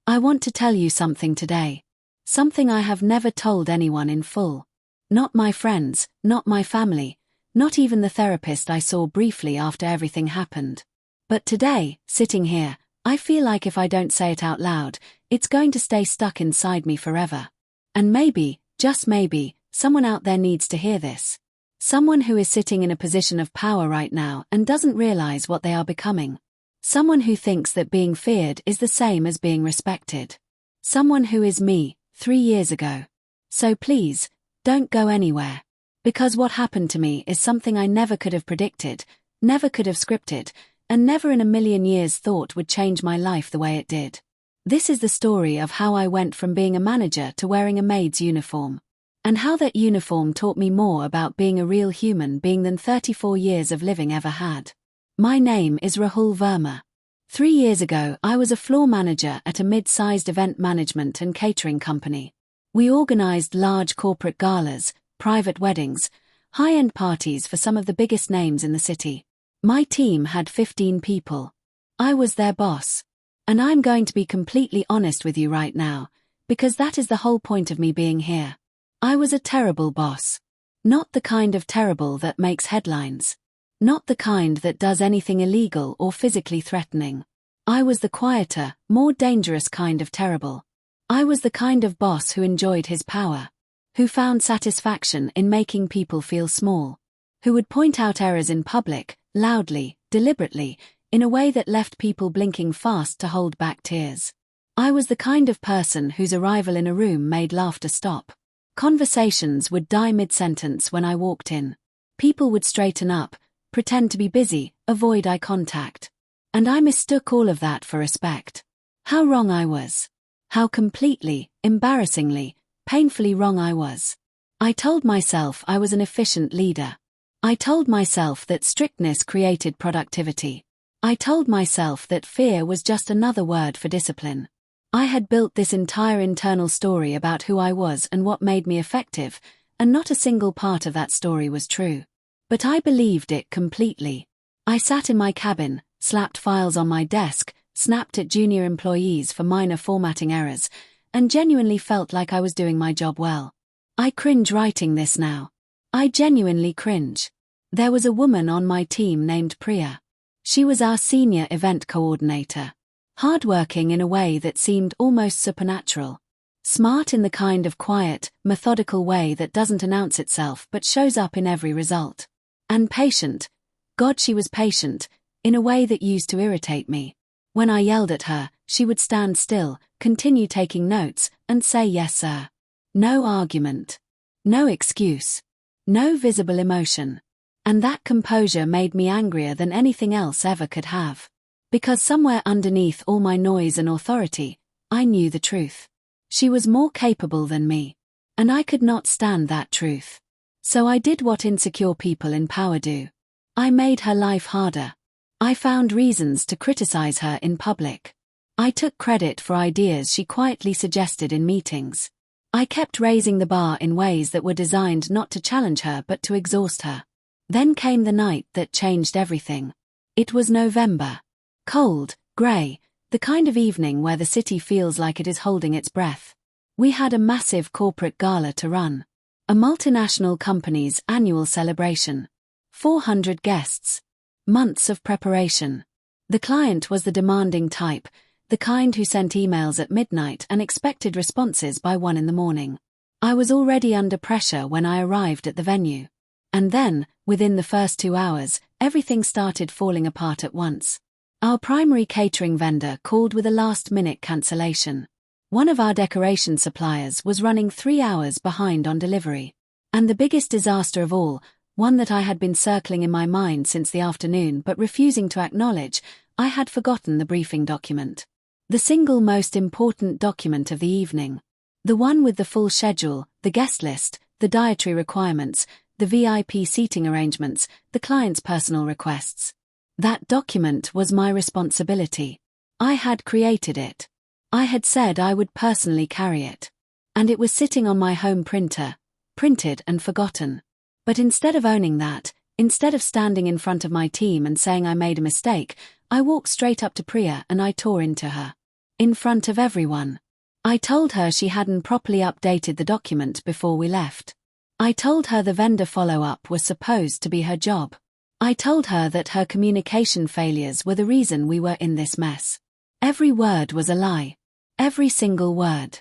I want to tell you something today. Something I have never told anyone in full. Not my friends, not my family, not even the therapist I saw briefly after everything happened. But today, sitting here, I feel like if I don't say it out loud, it's going to stay stuck inside me forever. And maybe, just maybe, someone out there needs to hear this. Someone who is sitting in a position of power right now and doesn't realize what they are becoming. Someone who thinks that being feared is the same as being respected. Someone who is me, 3 years ago. So please, don't go anywhere. Because what happened to me is something I never could have predicted, never could have scripted, and never in a million years thought would change my life the way it did. This is the story of how I went from being a manager to wearing a maid's uniform. And how that uniform taught me more about being a real human being than 34 years of living ever had. My name is Rahul Verma. 3 years ago, I was a floor manager at a mid-sized event management and catering company. We organized large corporate galas, private weddings, high-end parties for some of the biggest names in the city. My team had 15 people. I was their boss. And I'm going to be completely honest with you right now, because that is the whole point of me being here. I was a terrible boss. Not the kind of terrible that makes headlines. Not the kind that does anything illegal or physically threatening. I was the quieter, more dangerous kind of terrible. I was the kind of boss who enjoyed his power. Who found satisfaction in making people feel small. Who would point out errors in public, loudly, deliberately, in a way that left people blinking fast to hold back tears. I was the kind of person whose arrival in a room made laughter stop. Conversations would die mid-sentence when I walked in. People would straighten up, pretend to be busy, avoid eye contact. And I mistook all of that for respect. How wrong I was. How completely, embarrassingly, painfully wrong I was. I told myself I was an efficient leader. I told myself that strictness created productivity. I told myself that fear was just another word for discipline. I had built this entire internal story about who I was and what made me effective, and not a single part of that story was true. But I believed it completely. I sat in my cabin, slapped files on my desk, snapped at junior employees for minor formatting errors, and genuinely felt like I was doing my job well. I cringe writing this now. I genuinely cringe. There was a woman on my team named Priya. She was our senior event coordinator. Hardworking in a way that seemed almost supernatural. Smart in the kind of quiet, methodical way that doesn't announce itself but shows up in every result. And patient. God, she was patient, in a way that used to irritate me. When I yelled at her, she would stand still, continue taking notes, and say yes sir. No argument. No excuse. No visible emotion. And that composure made me angrier than anything else ever could have. Because somewhere underneath all my noise and authority, I knew the truth. She was more capable than me. And I could not stand that truth. So I did what insecure people in power do. I made her life harder. I found reasons to criticize her in public. I took credit for ideas she quietly suggested in meetings. I kept raising the bar in ways that were designed not to challenge her but to exhaust her. Then came the night that changed everything. It was November. Cold, grey, the kind of evening where the city feels like it is holding its breath. We had a massive corporate gala to run. A multinational company's annual celebration. 400 guests. Months of preparation. The client was the demanding type, the kind who sent emails at midnight and expected responses by 1 in the morning. I was already under pressure when I arrived at the venue. And then, within the first 2 hours, everything started falling apart at once. Our primary catering vendor called with a last-minute cancellation. One of our decoration suppliers was running 3 hours behind on delivery. And the biggest disaster of all, one that I had been circling in my mind since the afternoon but refusing to acknowledge, I had forgotten the briefing document. The single most important document of the evening. The one with the full schedule, the guest list, the dietary requirements, the VIP seating arrangements, the client's personal requests. That document was my responsibility. I had created it. I had said I would personally carry it. And it was sitting on my home printer, printed and forgotten. But instead of owning that, instead of standing in front of my team and saying I made a mistake, I walked straight up to Priya and I tore into her. In front of everyone. I told her she hadn't properly updated the document before we left. I told her the vendor follow-up was supposed to be her job. I told her that her communication failures were the reason we were in this mess. Every word was a lie. Every single word.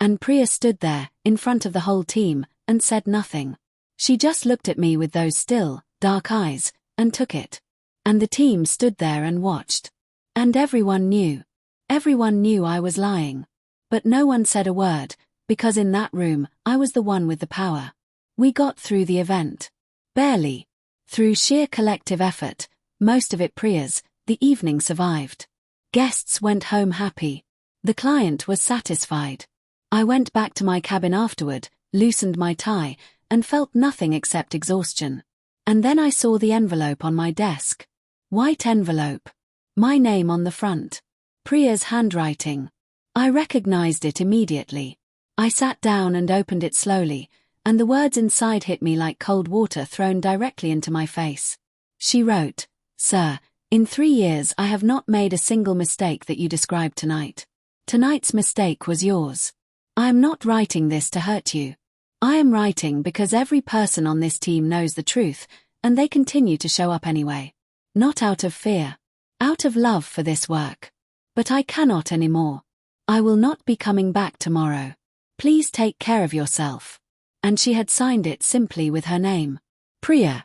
And Priya stood there, in front of the whole team, and said nothing. She just looked at me with those still, dark eyes, and took it. And the team stood there and watched. And everyone knew. Everyone knew I was lying. But no one said a word, because in that room, I was the one with the power. We got through the event. Barely. Through sheer collective effort, most of it Priya's, the evening survived. Guests went home happy. The client was satisfied. I went back to my cabin afterward, loosened my tie, and felt nothing except exhaustion. And then I saw the envelope on my desk. White envelope. My name on the front. Priya's handwriting. I recognized it immediately. I sat down and opened it slowly, and the words inside hit me like cold water thrown directly into my face. She wrote, "Sir, in 3 years I have not made a single mistake that you described tonight. Tonight's mistake was yours. I am not writing this to hurt you. I am writing because every person on this team knows the truth, and they continue to show up anyway. Not out of fear. Out of love for this work. But I cannot anymore. I will not be coming back tomorrow. Please take care of yourself." And she had signed it simply with her name. Priya.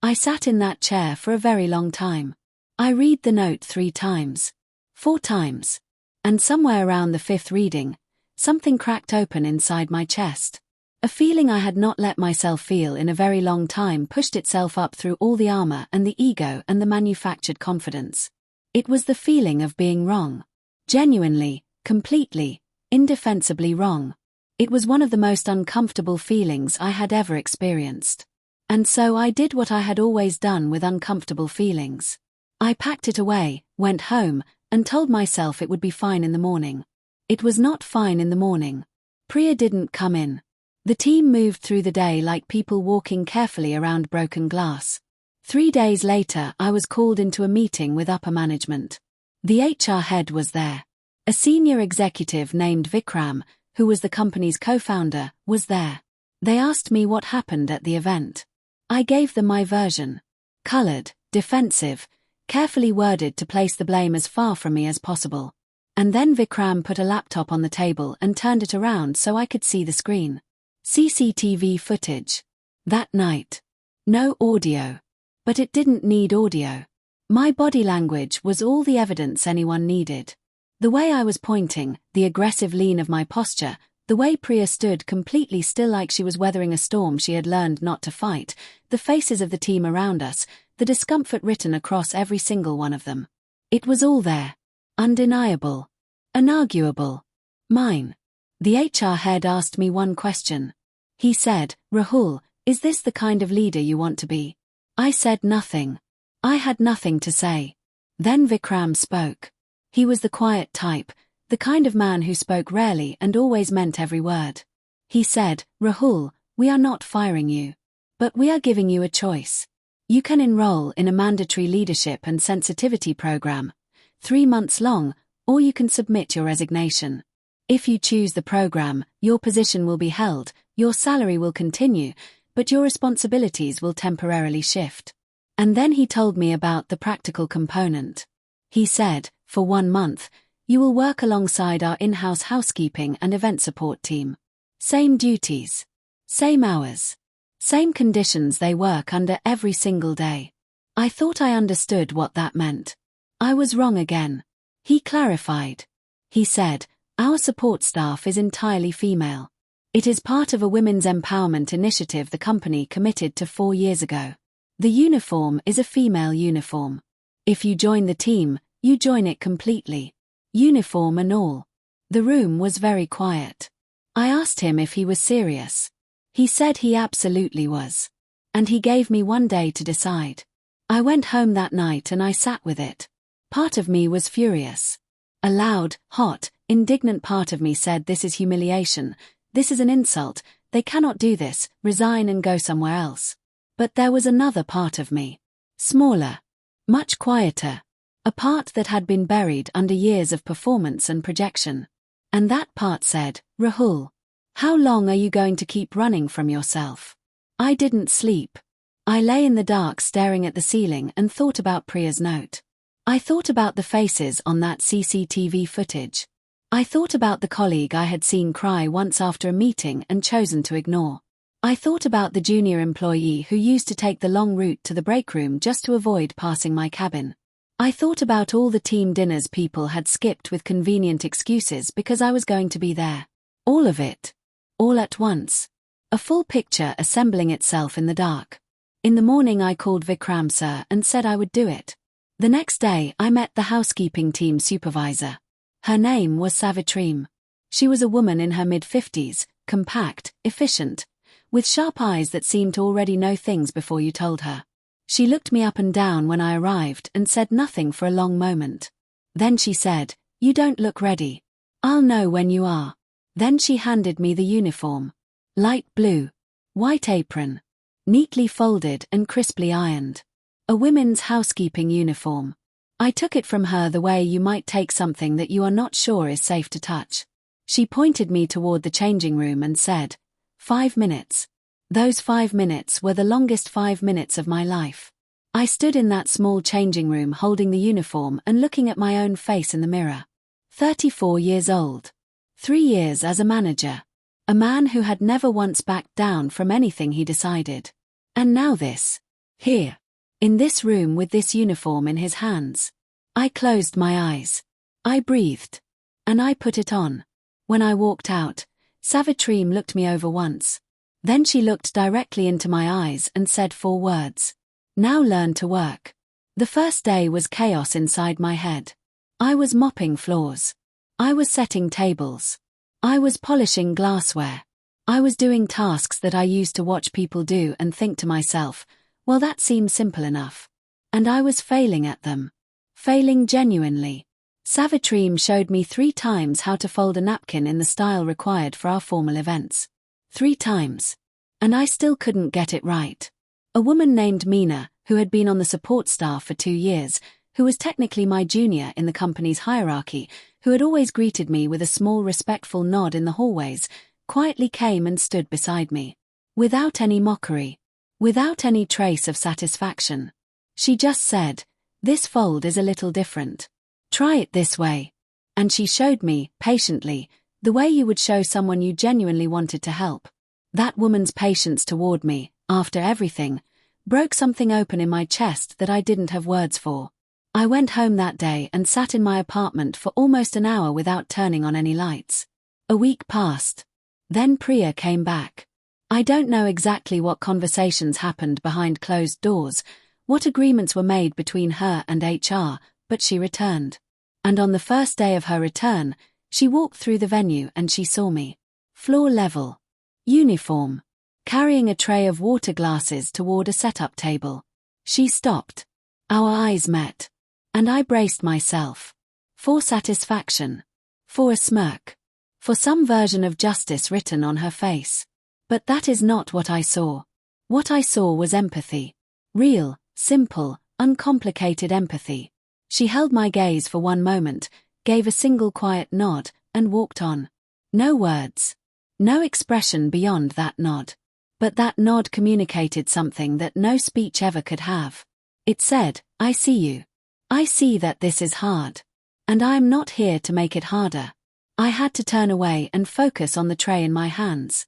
I sat in that chair for a very long time. I read the note 3 times. 4 times. And somewhere around the 5th reading, something cracked open inside my chest. A feeling I had not let myself feel in a very long time pushed itself up through all the armor and the ego and the manufactured confidence. It was the feeling of being wrong. Genuinely, completely, indefensibly wrong. It was one of the most uncomfortable feelings I had ever experienced. And so I did what I had always done with uncomfortable feelings. I packed it away, went home, and told myself it would be fine in the morning. It was not fine in the morning. Priya didn't come in. The team moved through the day like people walking carefully around broken glass. 3 days later, I was called into a meeting with upper management. The HR head was there. A senior executive named Vikram, who was the company's co-founder, was there. They asked me what happened at the event. I gave them my version. Colored, defensive, carefully worded to place the blame as far from me as possible. And then Vikram put a laptop on the table and turned it around so I could see the screen. CCTV footage. That night. No audio. But it didn't need audio. My body language was all the evidence anyone needed. The way I was pointing, the aggressive lean of my posture, the way Priya stood completely still like she was weathering a storm she had learned not to fight, the faces of the team around us, the discomfort written across every single one of them. It was all there. Undeniable. Unarguable. Mine. The HR head asked me one question. He said, "Rahul, is this the kind of leader you want to be?" I said nothing. I had nothing to say. Then Vikram spoke. He was the quiet type, the kind of man who spoke rarely and always meant every word. He said, "Rahul, we are not firing you. But we are giving you a choice. You can enroll in a mandatory leadership and sensitivity program, 3 months long, or you can submit your resignation. If you choose the program, your position will be held, your salary will continue, but your responsibilities will temporarily shift." And then he told me about the practical component. He said, "For 1 month, you will work alongside our in-house housekeeping and event support team. Same duties. Same hours. Same conditions they work under every single day." I thought I understood what that meant. I was wrong again. He clarified. He said, "Our support staff is entirely female. It is part of a women's empowerment initiative the company committed to 4 years ago. The uniform is a female uniform. If you join the team, you join it completely. Uniform and all." The room was very quiet. I asked him if he was serious. He said he absolutely was. And he gave me 1 day to decide. I went home that night and I sat with it. Part of me was furious. A loud, hot, indignant part of me said, "This is humiliation. This is an insult. They cannot do this, resign and go somewhere else." But there was another part of me. Smaller. Much quieter. A part that had been buried under years of performance and projection. And that part said, Rahul, how long are you going to keep running from yourself? I didn't sleep. I lay in the dark staring at the ceiling and thought about Priya's note. I thought about the faces on that CCTV footage. I thought about the colleague I had seen cry once after a meeting and chosen to ignore. I thought about the junior employee who used to take the long route to the break room just to avoid passing my cabin. I thought about all the team dinners people had skipped with convenient excuses because I was going to be there. All of it. All at once. A full picture assembling itself in the dark. In the morning I called Vikram sir and said I would do it. The next day I met the housekeeping team supervisor. Her name was Savitrim. She was a woman in her mid-50s, compact, efficient, with sharp eyes that seemed to already know things before you told her. She looked me up and down when I arrived and said nothing for a long moment. Then she said, "You don't look ready. I'll know when you are." Then she handed me the uniform. Light blue. White apron. Neatly folded and crisply ironed. A women's housekeeping uniform. I took it from her the way you might take something that you are not sure is safe to touch. She pointed me toward the changing room and said, 5 minutes. Those 5 minutes were the longest 5 minutes of my life. I stood in that small changing room holding the uniform and looking at my own face in the mirror. 34 years old. 3 years as a manager. A man who had never once backed down from anything he decided. And now this. Here. In this room with this uniform in his hands. I closed my eyes. I breathed. And I put it on. When I walked out, Savitrim looked me over once. Then she looked directly into my eyes and said 4 words. Now learn to work. The first day was chaos inside my head. I was mopping floors. I was setting tables. I was polishing glassware. I was doing tasks that I used to watch people do and think to myself, well, that seems simple enough. And I was failing at them. Failing genuinely. Savitrim showed me 3 times how to fold a napkin in the style required for our formal events. 3 times. And I still couldn't get it right. A woman named Meena, who had been on the support staff for 2 years, who was technically my junior in the company's hierarchy, who had always greeted me with a small respectful nod in the hallways, quietly came and stood beside me. Without any mockery. Without any trace of satisfaction. She just said, "This fold is a little different. Try it this way." And she showed me, patiently, the way you would show someone you genuinely wanted to help. That woman's patience toward me, after everything, broke something open in my chest that I didn't have words for. I went home that day and sat in my apartment for almost an hour without turning on any lights. A week passed. Then Priya came back. I don't know exactly what conversations happened behind closed doors, what agreements were made between her and HR, but she returned. And on the first day of her return, she walked through the venue and she saw me. Floor level. Uniform. Carrying a tray of water glasses toward a setup table. She stopped. Our eyes met. And I braced myself. For satisfaction. For a smirk. For some version of justice written on her face. But that is not what I saw. What I saw was empathy. Real, simple, uncomplicated empathy. She held my gaze for one moment, gave a single quiet nod, and walked on. No words. No expression beyond that nod. But that nod communicated something that no speech ever could have. It said, "I see you. I see that this is hard. And I am not here to make it harder." I had to turn away and focus on the tray in my hands.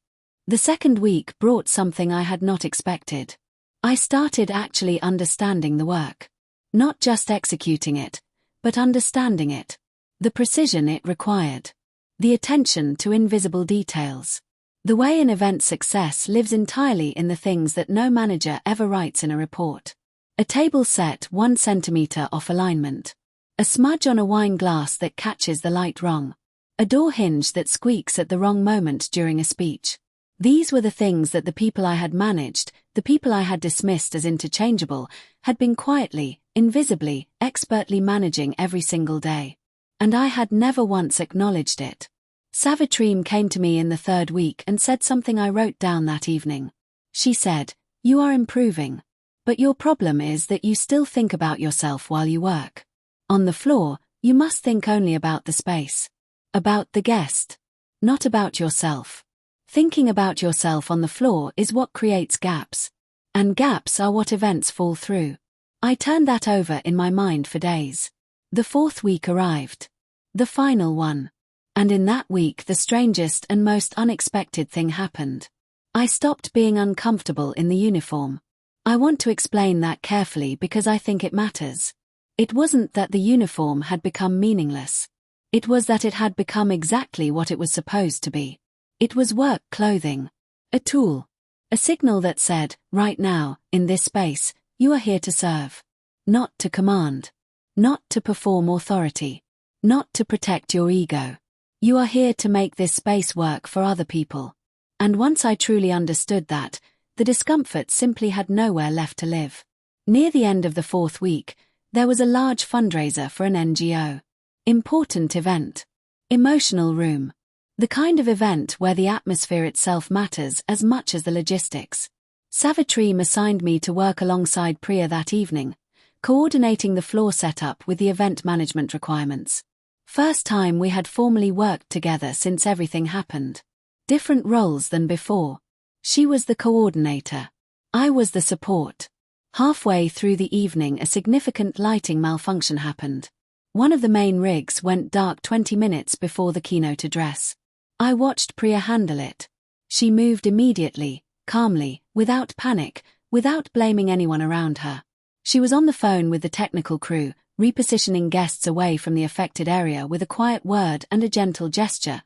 The second week brought something I had not expected. I started actually understanding the work. Not just executing it, but understanding it. The precision it required. The attention to invisible details. The way an event's success lives entirely in the things that no manager ever writes in a report. A table set 1 centimeter off alignment. A smudge on a wine glass that catches the light wrong. A door hinge that squeaks at the wrong moment during a speech. These were the things that the people I had managed, the people I had dismissed as interchangeable, had been quietly, invisibly, expertly managing every single day. And I had never once acknowledged it. Savitrim came to me in the 3rd week and said something I wrote down that evening. She said, "You are improving. But your problem is that you still think about yourself while you work. On the floor, you must think only about the space. About the guest. Not about yourself. Thinking about yourself on the floor is what creates gaps. And gaps are what events fall through. I turned that over in my mind for days. The 4th week arrived. The final one. And in that week the strangest and most unexpected thing happened. I stopped being uncomfortable in the uniform. I want to explain that carefully because I think it matters. It wasn't that the uniform had become meaningless. It was that it had become exactly what it was supposed to be. It was work clothing. A tool. A signal that said, right now, in this space, you are here to serve. Not to command. Not to perform authority. Not to protect your ego. You are here to make this space work for other people. And once I truly understood that, the discomfort simply had nowhere left to live. Near the end of the 4th week, there was a large fundraiser for an NGO. Important event. Emotional room. The kind of event where the atmosphere itself matters as much as the logistics. Savitri assigned me to work alongside Priya that evening, coordinating the floor setup with the event management requirements. First time we had formally worked together since everything happened. Different roles than before. She was the coordinator. I was the support. Halfway through the evening a significant lighting malfunction happened. One of the main rigs went dark 20 minutes before the keynote address. I watched Priya handle it. She moved immediately, calmly, without panic, without blaming anyone around her. She was on the phone with the technical crew, repositioning guests away from the affected area with a quiet word and a gentle gesture,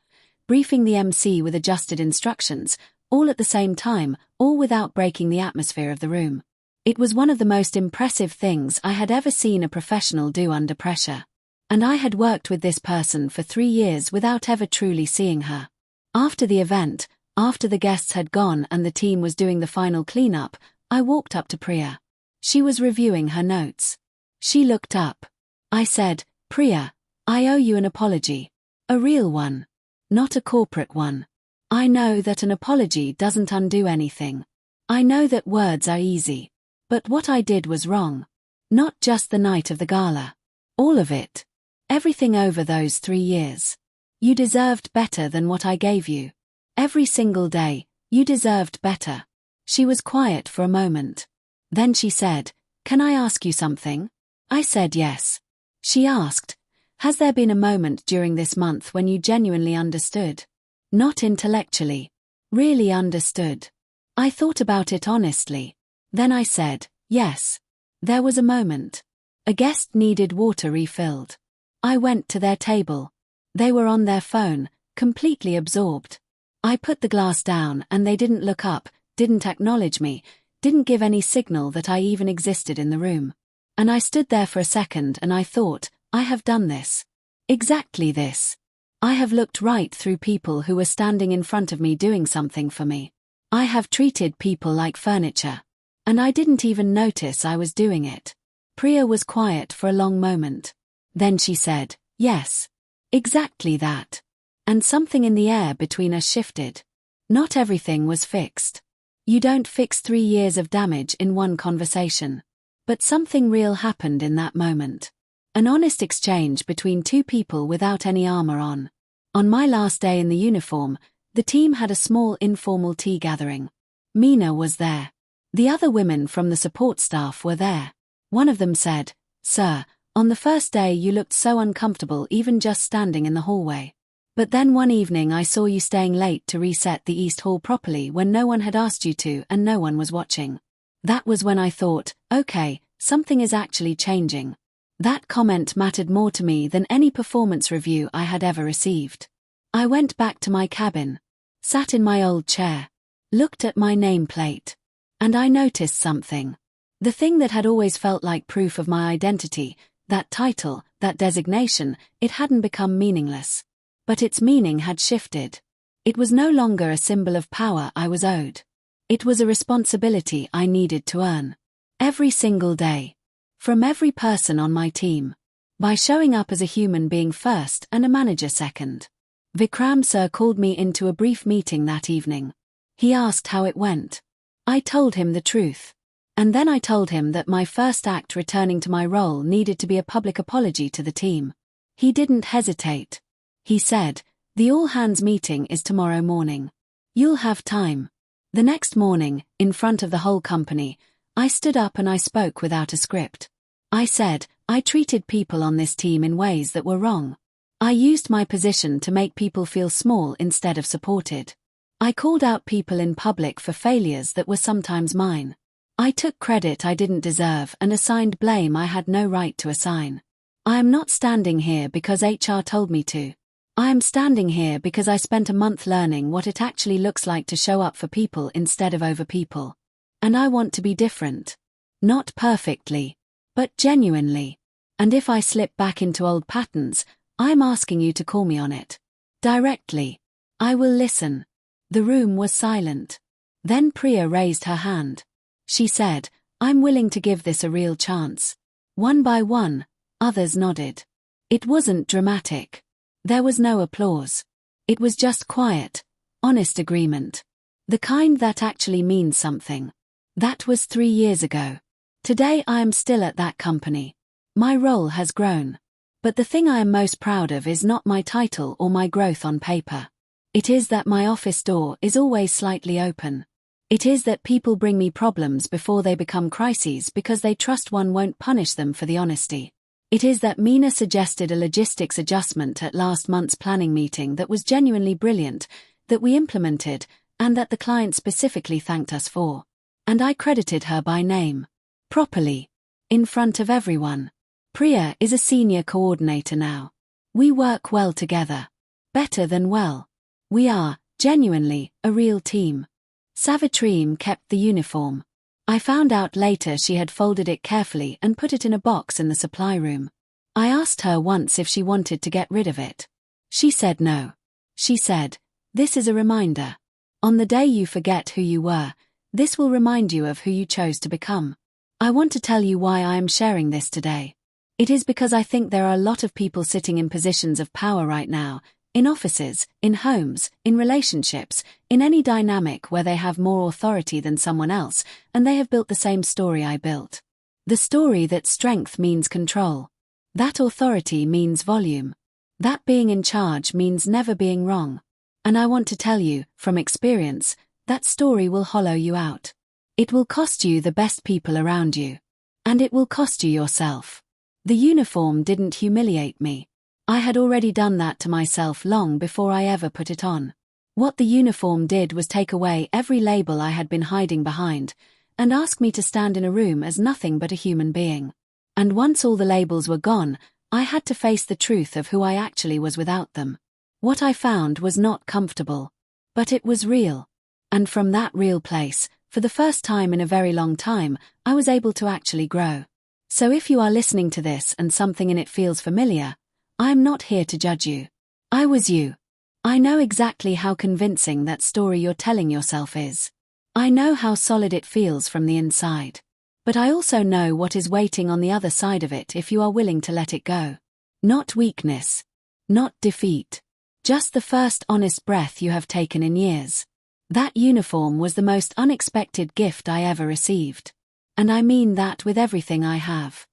briefing the MC with adjusted instructions, all at the same time, all without breaking the atmosphere of the room. It was one of the most impressive things I had ever seen a professional do under pressure. And I had worked with this person for 3 years without ever truly seeing her. After the event, after the guests had gone and the team was doing the final cleanup, I walked up to Priya. She was reviewing her notes. She looked up. I said, Priya, I owe you an apology. A real one. Not a corporate one. I know that an apology doesn't undo anything. I know that words are easy. But what I did was wrong. Not just the night of the gala. All of it. Everything over those 3 years. You deserved better than what I gave you. Every single day, you deserved better. She was quiet for a moment. Then she said, Can I ask you something? I said yes. She asked, Has there been a moment during this month when you genuinely understood? Not intellectually. Really understood. I thought about it honestly. Then I said, yes. There was a moment. A guest needed water refilled. I went to their table. They were on their phone, completely absorbed. I put the glass down and they didn't look up, didn't acknowledge me, didn't give any signal that I even existed in the room. And I stood there for a second and I thought, I have done this. Exactly this. I have looked right through people who were standing in front of me doing something for me. I have treated people like furniture. And I didn't even notice I was doing it. Priya was quiet for a long moment. Then she said, yes. Exactly that. And something in the air between us shifted. Not everything was fixed. You don't fix 3 years of damage in one conversation. But something real happened in that moment. An honest exchange between 2 people without any armor on. On my last day in the uniform, the team had a small informal tea gathering. Meena was there. The other women from the support staff were there. One of them said, Sir, on the first day you looked so uncomfortable even just standing in the hallway. But then one evening I saw you staying late to reset the East Hall properly when no one had asked you to and no one was watching. That was when I thought, okay, something is actually changing. That comment mattered more to me than any performance review I had ever received. I went back to my cabin, sat in my old chair, looked at my nameplate. And I noticed something. The thing that had always felt like proof of my identity, that title, that designation, it hadn't become meaningless. But its meaning had shifted. It was no longer a symbol of power I was owed. It was a responsibility I needed to earn. Every single day. From every person on my team. By showing up as a human being first and a manager second. Vikram sir called me into a brief meeting that evening. He asked how it went. I told him the truth. And then I told him that my first act returning to my role needed to be a public apology to the team. He didn't hesitate. He said, "The all-hands meeting is tomorrow morning. You'll have time." The next morning, in front of the whole company, I stood up and I spoke without a script. I said, I treated people on this team in ways that were wrong. I used my position to make people feel small instead of supported. I called out people in public for failures that were sometimes mine. I took credit I didn't deserve and assigned blame I had no right to assign. I am not standing here because HR told me to. I am standing here because I spent a month learning what it actually looks like to show up for people instead of over people. And I want to be different. Not perfectly, but genuinely. And if I slip back into old patterns, I'm asking you to call me on it. Directly. I will listen. The room was silent. Then Priya raised her hand. She said, "I'm willing to give this a real chance." One by one, others nodded. It wasn't dramatic. There was no applause. It was just quiet, honest agreement. The kind that actually means something. That was 3 years ago. Today I am still at that company. My role has grown. But the thing I am most proud of is not my title or my growth on paper. It is that my office door is always slightly open. It is that people bring me problems before they become crises because they trust one won't punish them for the honesty. It is that Mina suggested a logistics adjustment at last month's planning meeting that was genuinely brilliant, that we implemented, and that the client specifically thanked us for. And I credited her by name. Properly. In front of everyone. Priya is a senior coordinator now. We work well together. Better than well. We are, genuinely, a real team. Savitri kept the uniform. I found out later she had folded it carefully and put it in a box in the supply room. I asked her once if she wanted to get rid of it. She said no. She said, "This is a reminder. On the day you forget who you were, this will remind you of who you chose to become." I want to tell you why I am sharing this today. It is because I think there are a lot of people sitting in positions of power right now, in offices, in homes, in relationships, in any dynamic where they have more authority than someone else, and they have built the same story I built. The story that strength means control. That authority means volume. That being in charge means never being wrong. And I want to tell you, from experience, that story will hollow you out. It will cost you the best people around you. And it will cost you yourself. The uniform didn't humiliate me. I had already done that to myself long before I ever put it on. What the uniform did was take away every label I had been hiding behind, and ask me to stand in a room as nothing but a human being. And once all the labels were gone, I had to face the truth of who I actually was without them. What I found was not comfortable. But it was real. And from that real place, for the first time in a very long time, I was able to actually grow. So if you are listening to this and something in it feels familiar, I am not here to judge you. I was you. I know exactly how convincing that story you're telling yourself is. I know how solid it feels from the inside. But I also know what is waiting on the other side of it if you are willing to let it go. Not weakness. Not defeat. Just the first honest breath you have taken in years. That uniform was the most unexpected gift I ever received. And I mean that with everything I have.